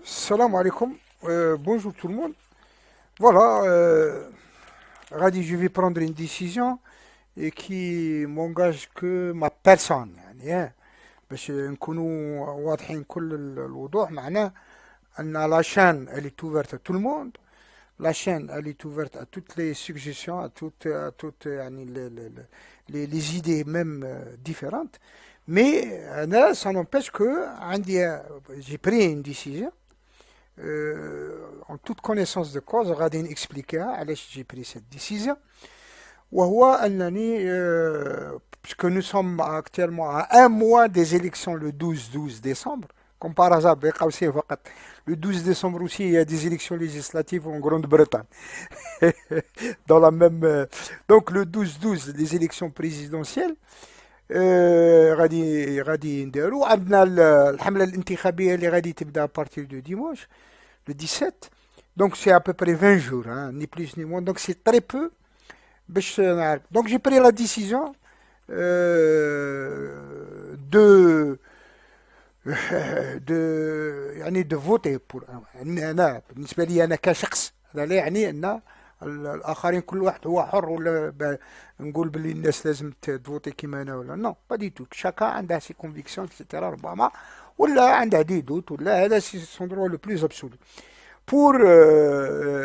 Salam alaikum. Bonjour tout le monde. Voilà, Radi, je vais prendre une décision et qui m'engage que ma personne. يعني باش نكونوا واضحين كل الوضوح معناه أن la chaîne elle est ouverte à tout le monde. La chaîne elle est ouverte à toutes les suggestions, à toutes يعني les idées même différentes. Mais ça n'empêche que j'ai pris une décision en toute connaissance de cause غادي نexpliquer علاش j'ai pris cette décision وهو أنني puisque nous sommes actuellement à un mois des élections le 12 décembre comme par hasard بقى aussi فقط le 12 décembre aussi il y a des élections législatives en Grande-Bretagne dans la même donc le 12 les élections présidentielles غادي نديرو عندنا الحملة الانتخابية اللي غادي تبدا بارتير دو ديماش le 17. Donc c'est à peu près 20 jours, hein, ni plus ni moins. Donc c'est très peu. Donc j'ai pris la décision de de voter pour انا بالنسبه لي انا كشخص هذا لا يعني ان الاخرين كل واحد هو حر ولا نقول باللي الناس لازم تفوتي كيما انا ولا نو با دي تو شاكا عنده سي كونفيكسيون اكسيتيرا ربما ولا عنده دي دوت ولا هذا سي سون دروا لو بلوز ابسولو بور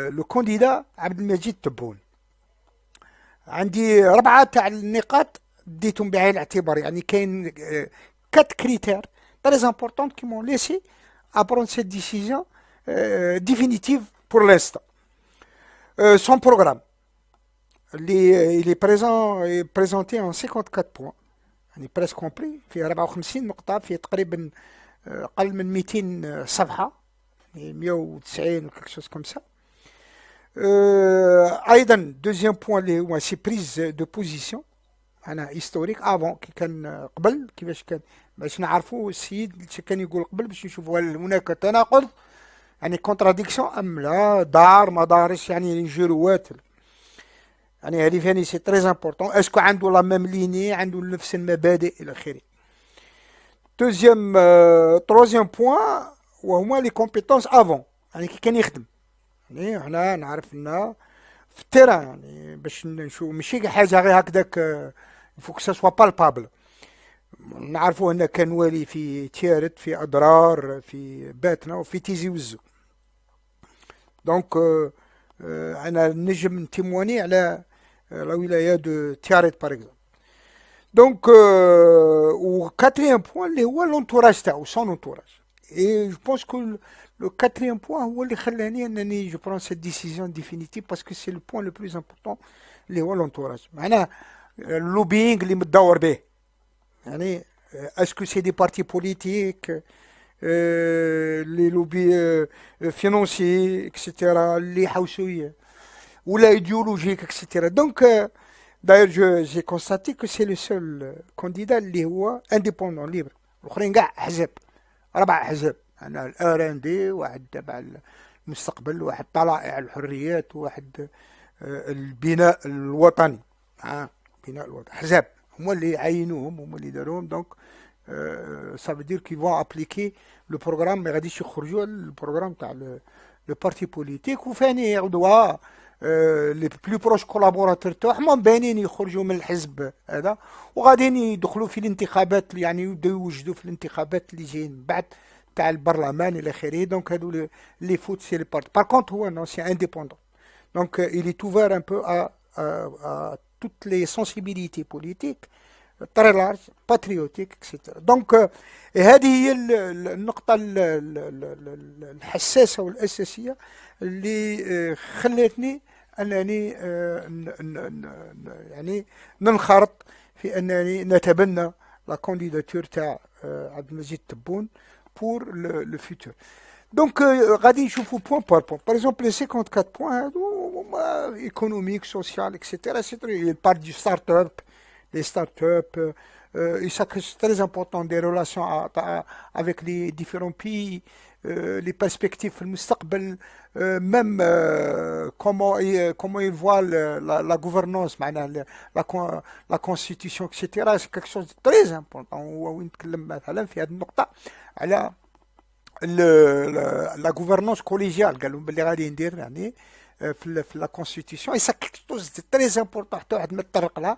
لو كانديدا عبد المجيد تبون عندي 4 تاع النقاط ديتهم بعين الاعتبار يعني كاين 4 critères très importants qui m'ont laissé à prendre cette décision définitive pour l'instant. Son programme, il est présenté en 54 points, يعني presque complet في 54 نقطة في تقريبا أقل من 200 صفحة 190 ou quelque chose comme ça. أيضا deuxième point اللي هو سي بريز دو بوزيسيون انا هيستوريك افون كي كان قبل كيفاش كان باش نعرفوا السيد كان يقول قبل باش نشوفوا هل هناك تناقض يعني كونتراديكسيون ام لا دار ما دارش يعني جروات يعني هذه ثاني سي تري امبورطون اسكو عنده لا ميم ليني عنده نفس المبادئ الى اخره. دوزيام تروزيام بوان وهما لي كومبيتونس افون يعني كي كان يخدم يعني هنا نعرف انه في التيران يعني باش نشوف ماشي حاجه غير هكذاك فوك سا سوا بالبابل. نعرفوا انه كان والي في تيارت في اضرار في باتنا وفي تيزي وزو دونك انا نجم نتيموني على لا ولايه دو تيارت باغ اكزومبل دونك و كاتريام بوان اللي هو لونتوراج تاعو سون انتوراج اي جو بونس كو le quatrième point هو اللي خلاني انني je prends cette décision définitive parce que c'est le point le plus important اللي هو l'entourage معناه اللوبينغ اللي متدور به يعني اسكو سي دي بارتي بوليتيك لي لوبي فينونسي اكسيتيرا اللي حوسويه ولا ايديولوجيك اكسيتيرا دونك d'ailleurs j'ai constaté que c'est le seul candidat اللي هو indépendant libre الاخرين كاع احزاب 4 احزاب انا الار ان دي واحد تبع المستقبل واحد طلائع الحريات واحد البناء الوطني بناء الوطن احزاب هما اللي عينوهم هما اللي داروهم دونك ça veut dire qu'ils vont appliquer le programme ما غاديش يخرجوا البروغرام تاع لو بارتي بوليتيك وثاني يعودوا لي بلو بروش كولابوراتور تاعهم باينين يخرجوا من الحزب هذا وغاديين يدخلوا في الانتخابات يعني يبداو يوجدوا في الانتخابات اللي جايين بعد تاع البرلمان الى اخره دونك هادو لي فوت سي لي بارت par contre هو non c'est indépendant donc il est ouvert un peu à toutes les sensibilités politiques très large patriotique etc donc هذه هي النقطة الحساسة والأساسية اللي خلتني أنني يعني ننخرط في أنني نتبنى لا كانديداتور تاع عبد المجيد تبون pour le futur. Donc, غادي نشوفوا point par point. Par exemple, les 54 points هادو économiques, social, etc. Ils parlent du start-up, les start-up, et ça c'est très important des relations avec les différents pays, les perspectives في المستقبل, même comment ils voient la gouvernance, معناها la constitution, etc. C'est quelque chose de très important. ونتكلم مثلا في هذه النقطة على la gouvernance collégiale قالوا باللي غادي ندير يعني في لا كونستيتيسيون اي سا كيكتوز تري امبورطون حتى واحد ما تطرق لها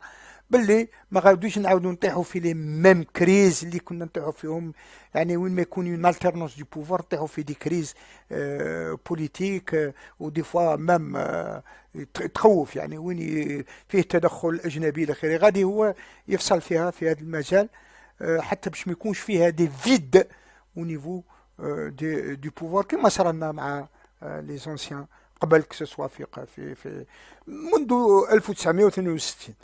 باللي ما غادوش نعاودو نطيحو في لي ميم كريز اللي كنا نطيحو فيهم يعني وين ما يكون اون التيرنونس دو بوفوار نطيحو في دي كريز بوليتيك ودي فوا ميم تخوف يعني وين فيه تدخل اجنبي الى اخره غادي هو يفصل فيها في هذا المجال حتى باش ما يكونش فيها دي فيد au niveau du pouvoir كما صرنا مع لي زونسيان قبل كسوا في منذ 1962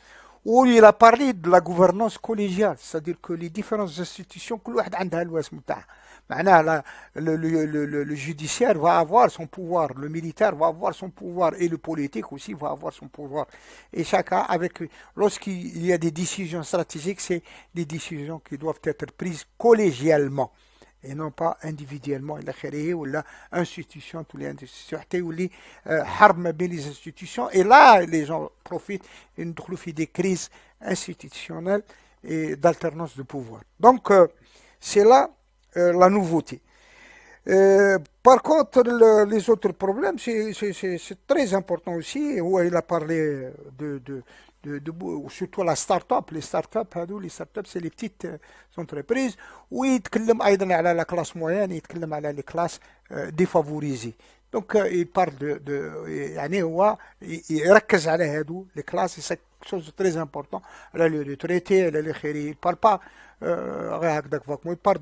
où il a parlé de la gouvernance collégiale, c'est-à-dire que les différentes institutions, كل واحد عندها الواسم نتاعها. معناها le judiciaire va avoir son pouvoir, le militaire va avoir son pouvoir et le politique aussi va avoir son pouvoir. Et chacun avec, lorsqu'il y a des décisions stratégiques, c'est des décisions qui doivent être prises collégialement. Et non pas individuellement الى اخره ولا institution tous les institutions حتى يولي حرب ما بين les institutions et là les gens profitent يدخلوا في des crises institutionnelles et d'alternance de pouvoir. Donc c'est là la nouveauté. Par contre les autres problèmes c'est très important aussi et où il a parlé surtout la start-up, les start-up c'est les petites entreprises ويتكلم ايضا على la classe moyenne يتكلم على les classes défavorisées. Donc il parle de يعني هو يركز على هادو les classes c'est quelque chose de très important على les retraités على الاخرين. Il parle pas غير هكذاك il parle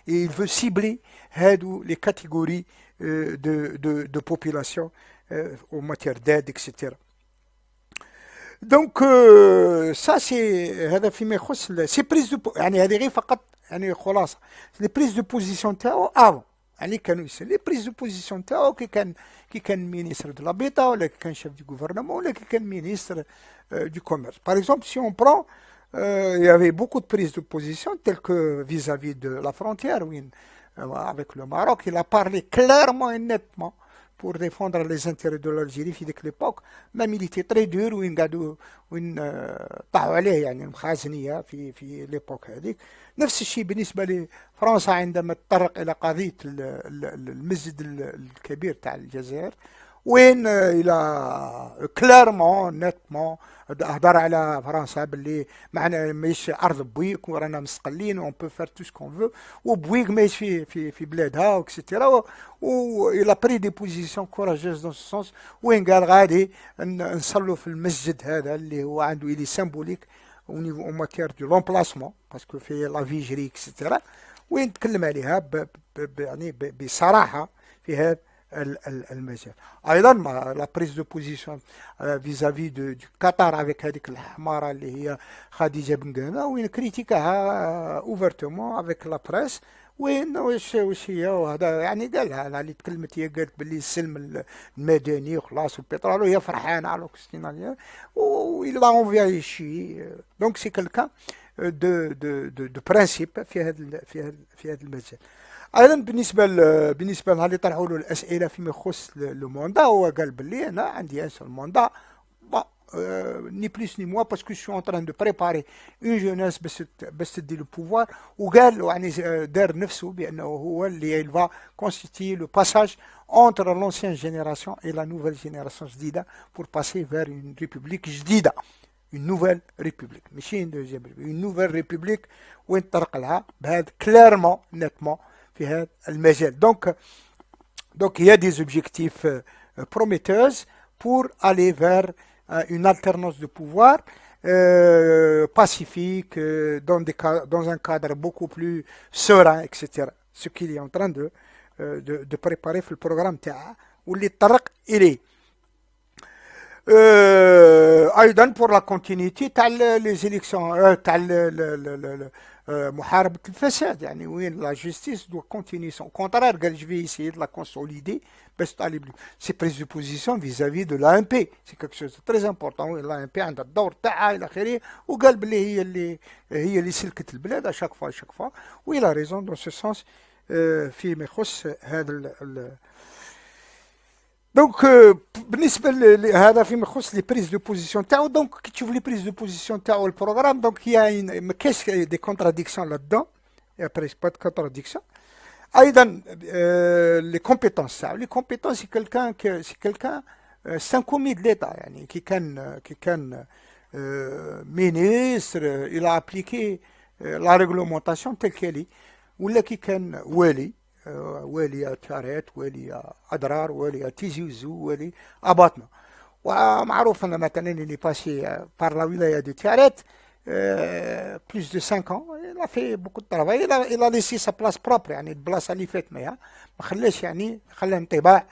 il veut cibler هادو les catégories de population en matière d'aide etc. دونك سا سي هذا فيما يخص سي بريز دو يعني هذه غير فقط يعني خلاصه لي بريز دو بوزيسيون تاعو افون يعني كانوا يسال لي بريز دو بوزيسيون تاعو كي كان مينيستر دو لابيتا ولا كي كان شيف دو غوفرنمون ولا كي كان مينيستر du commerce. Par exemple, si on prend, il y avait beaucoup de prises de position, telles que vis-à-vis de la frontière, oui, avec le Maroc, il a parlé clairement et nettement pour défendre les intérêts de l'Algérie في ذيك l'époque. Même il était très dur وين قعدوا وين طاحوا عليه يعني المخازنية في l'époque هذيك. نفس الشيء بالنسبة لفرنسا عندما تطرق إلى قضية المسجد الكبير تاع الجزائر وين الى كلارمون نتمون هضر على فرنسا باللي معنا ماهيش ارض بويك ورانا مستقلين اون بو فار تو سكون فو وبويك ماهيش في بلادها وكسيتيرا و الى بري دي بوزيسيون كوراجوز دون سو سونس وين قال غادي نصلوا في المسجد هذا اللي هو عنده الي سيمبوليك او نيفو او ماتير دو لومبلاسمون باسكو في لا فيجري اكسيتيرا وين تكلم عليها يعني بصراحه في هذا المجال. ايضا لا بريز دو بوزيسيون فيزافي دو قطر avec هذيك الحماره اللي هي خديجه بن قانا وين كريتيكاها اوفرتومون avec لا بريس وين واش هي وهذا يعني قالها اللي تكلمت هي قالت باللي السلم المدني وخلاص والبترول وهي فرحانه على كريستينا وإلا اونفيا شي دونك سي كلكان دو برانسيب في هذا المجال. ايضا بالنسبه لها اللي طرحوا له الاسئله فيما يخص لو موندا هو قال باللي انا عندي ان سول موندا ني بليس ني موا باسكو سو اون تران دو بريباري اون جوناس باش تدي لو بوفوار وقال يعني دار نفسه بانه هو اللي il va constituer le passage entre l'ancienne génération et la nouvelle génération جديده pour passer vers une république جديده une nouvelle république ماشي une nouvelle république وين طرق لها بهذا كلارمون نتمون في هذا المجال. Donc il y a des objectifs prometteurs pour aller vers une alternance de pouvoir pacifique dans un cadre beaucoup plus serein etc. Ce qu'il est en train de préparer في البروغرام تاعه واللي طرق إليه. ايضا pour la continuité تاع les élections تاع محاربة الفساد يعني وين لا جوستيس دو كونتيني سون كونترير قال جو في اسيي دو لا كونسوليدي باش تعلي سي بريز دو بوزيسيون فيزافي دو لا ام بي سي كيك شوز تري امبورطون وين لا ام بي عندها الدور تاعها الى اخره وقال بلي هي اللي سلكت البلاد شاك فوا ويلا ريزون دون سو سونس فيما يخص هذا دونك بالنسبه لهذا فيما يخص لي بريز دو بوزيسيون تاعو دونك كي تشوف لي بريز دو بوزيسيون تاعو البروغرام دونك هي ما كاينش دي كونتراديكسيون لا دون يا بريس با دو كونتراديكسيون ايضا لي كومبيتونس سي كيلكان سي ان كومي دو ليتا، يعني كي كان ministre, il a appliqué la réglementation telle qu'elle est. ولا كي كان والي، والي تاريت، والي أدرار، والي تيزي وزو، والي أباطنة. ومعروف أن مثلا اللي باسي بار لا ولاية دو تاريت plus de 5 ans. Il a fait beaucoup de travail. Il a laissé sa place propre، يعني البلاصة اللي فات ما خلاش، يعني خلى انطباع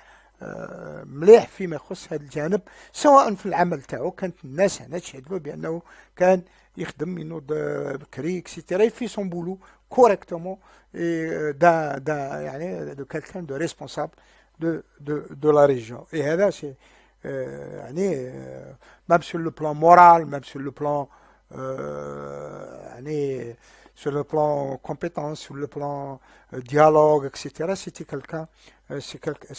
مليح فيما يخص هذا الجانب، سواء في العمل تاعو. كانت الناس هنا تشهد له بانه كان يخدم ينوض بكري اكسيتيرا في سون بولو كوريكتومون، دا يعني دو كالكان دو ريسبونسابل دو لا ريجيون. اي هذا سي يعني ميم سور لو بلان مورال، ميم سور لو بلان يعني sur le plan compétence, sur le plan dialogue, etc. C'était quelqu'un,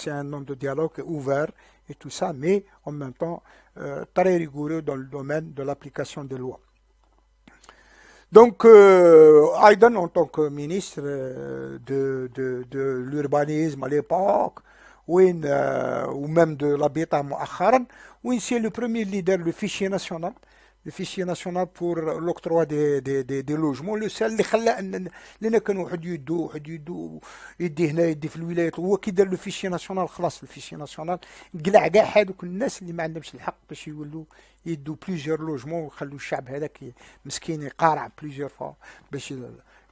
c'est un homme de dialogue ouvert et tout ça, mais en même temps très rigoureux dans le domaine de l'application des lois. Donc, Aïdan, en tant que ministre de l'urbanisme à l'époque, ou même de l'habitat مؤخرا, c'est le premier leader du fichier national. Le fichier national pour l'octroi des logements. Le seul اللي خلى ان لنا كان واحد يدو يدي هنا يدي في الولايات، هو كي دار لو فيشي ناسيونال. خلاص الفيشي ناسيونال قلع كاع هذوك الناس اللي ما عندهمش الحق باش يولوا يدو بليزيور لوجمون، ويخلوا الشعب هذاك مسكين يقارع بليزيور فوا باش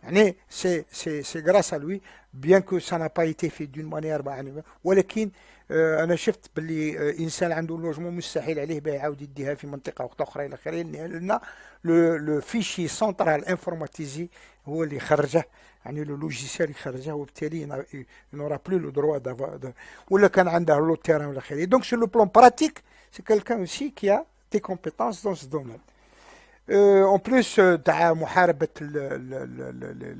يعني سي غراس ا لوي، بيان كو سا نا با ايتي في دون مانيير يعني. ولكن انا شفت باللي انسان عنده لوجمون مستحيل عليه باه يعاود يديها في منطقه اخرى الى اخره، لان لو فيشي سنترال انفورماتيزي هو اللي خرجه، يعني لو لوجيسيال يخرجه، وبالتالي نورا بلو لو دروا دافوار ولا كان عنده لو تيران الى اخره. دونك سو لو بلان براتيك سي كالكان اوسي كي ا دي كومبيتونس دون سو دومين. En plus تاع محاربة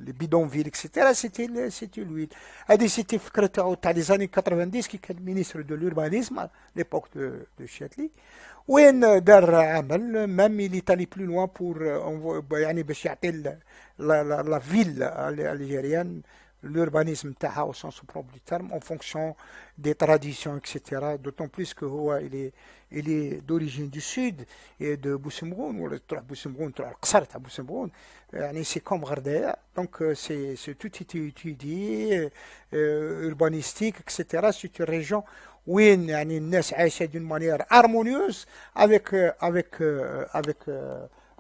les bidonvilles etc. c'était lui. هذه سيتي فكرة تاع لي زاني 90 كي كان مينيستر دو لوربانيزم ليبوك دو شاتلي، وين دار عمل مام il est allé plus loin pour يعني باش يعطي la ville algérienne l'urbanisme تاعها au sens propre du terme en fonction des traditions etc. D'autant plus que هو il est d'origine du sud et de بوسمغون، ولا تروح بوسمغون تروح القصر تاع بوسمغون، يعني سي كوم غرداء. دونك سي tout été étudié urbanistique etc. C'est une région وين يعني الناس عايشة d'une manière harmonieuse avec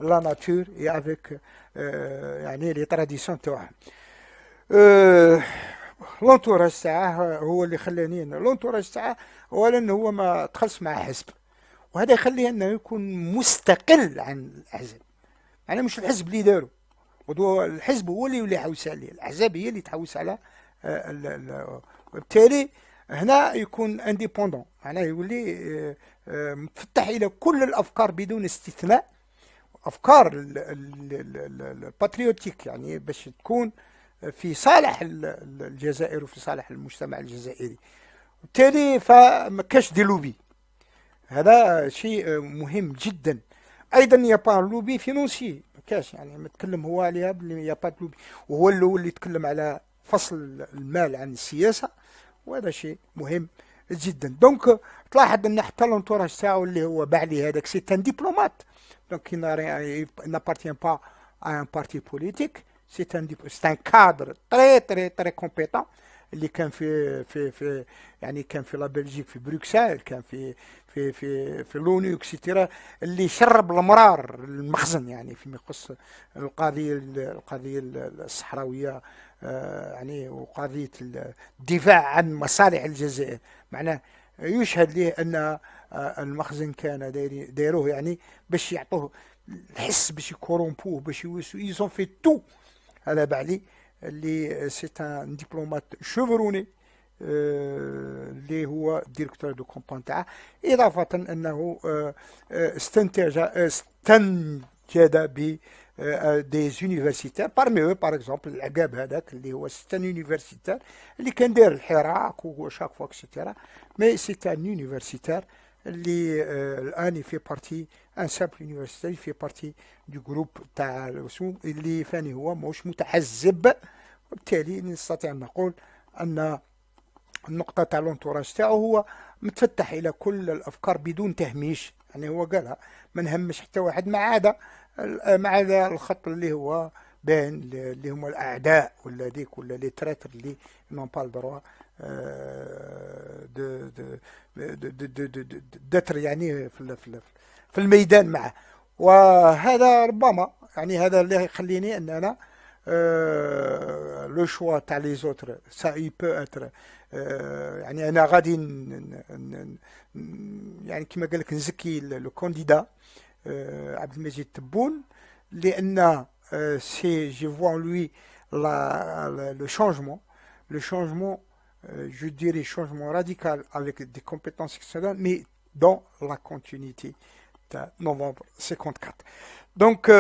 la nature et avec يعني les traditions تاعهم. لونتوراج تاعه هو اللي خلاني لونتوراج تاعه اولا هو ما دخلش مع حزب، وهذا يخليه انه يكون مستقل عن الاحزاب، يعني مش الحزب اللي دارو، الحزب هو اللي يحوس عليه، الاحزاب هي اللي تحوس على وبالتالي هنا يكون انديبوندون، معناه يولي مفتح الى كل الافكار بدون استثناء، افكار الباتريوتيك يعني باش تكون في صالح الجزائر وفي صالح المجتمع الجزائري. بالتالي فما كاش دي لوبي، هذا شيء مهم جدا. ايضا يا با لوبي فينونسي، ما كاش يعني متكلم هو عليها بلي يا با لوبي، وهو اللي يتكلم على فصل المال عن السياسه، وهذا شيء مهم جدا. دونك تلاحظ ان حتى لونتوراج تاعو اللي هو بعلي هذاك سي ان ديبلومات، دونك il n'appartient pas à un parti politique. C'est un cadre très compétent اللي كان في يعني كان في لا بلجيك في بروكسل، كان في لونو اكسيتيرا، اللي شرب المرار المخزن يعني فيما يخص القضيه الصحراويه يعني، وقضيه الدفاع عن مصالح الجزائر. معناه يشهد له ان المخزن كان دايروه يعني باش يعطوه الحس، باش يكورومبوه، باش يوسو في تو. هذا بعلي اللي سي ان دبلومات شفروني اللي هو ديريكتور دو كومبان تاعه، اضافه انه استنتج ب دي زونيفرسيتير بارمي او باغ اكزومبل العقاب هذاك اللي هو ستان يونيفرسيتير اللي كان داير الحراك وشاك فوا اكسيتيرا، مي سي ان يونيفرسيتير اللي الان في بارتي ان سامبل يونيفرسيتي في بارتي دو جروب تاع الرسوم اللي فاني هو موش متحزب، وبالتالي نستطيع ان نقول أن النقطة تاع لونتوراج تاعو هو متفتح إلى كل الأفكار بدون تهميش. يعني هو قالها ما نهمش حتى واحد، ما عدا الخط اللي هو باين اللي هما الأعداء ولا ديك ولا لي تراتر اللي نون با الدروا دتر يعني في الميدان معه. وهذا ربما يعني هذا اللي يخليني ان انا لو شوا تاع لي زوتر سا اي بو اتر يعني انا غادي يعني كما قال لك نزكي لو كانديدا عبد المجيد تبون، لان سي جي فوا en lui le changement, je dirais changement radical avec des compétences exceptionnelles, mais dans la continuité de novembre 54. دونك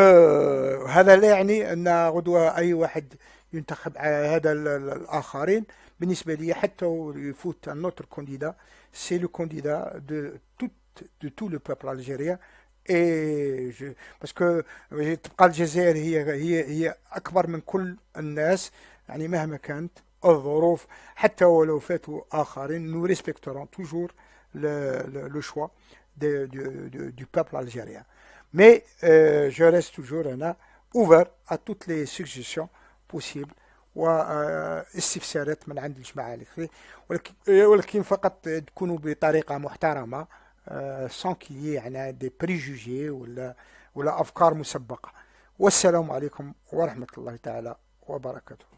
هذا لا يعني ان غدوه اي واحد ينتخب على هذا الاخرين. بالنسبه لي حتى يفوت نوتر كانديدا سي لو كانديدا دو تو لو بوبل الجيريان. اي باسكو تبقى الجزائر هي اكبر من كل الناس، يعني مهما كانت الظروف حتى ولو فاتوا اخرين نو ريسبكتورون توجور لو شوا du peuple algérien. Mais je reste toujours ouvert à toutes les suggestions possibles واستفسارات من عند الجماعة الأخرى، ولكن فقط تكونوا بطريقة محترمة sans qu'il y ait يعني des préjugés ولا أفكار مسبقة. والسلام عليكم ورحمة الله تعالى وبركاته.